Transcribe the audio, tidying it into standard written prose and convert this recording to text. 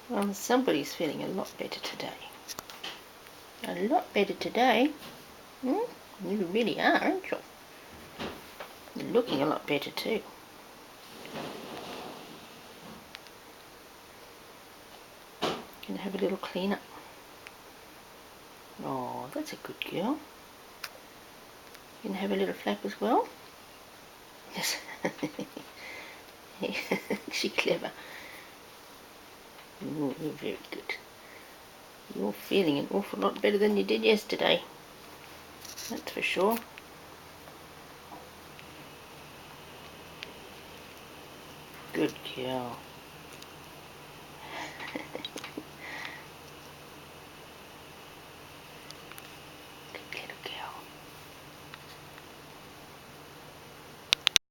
Well, somebody's feeling a lot better today. A lot better today. You really are, aren't you? You're looking a lot better too. Gonna have a little clean up. Oh, that's a good girl. Gonna have a little flap as well. Yes. She's clever. Oh, you're very good. You're feeling an awful lot better than you did yesterday. That's for sure. Good girl.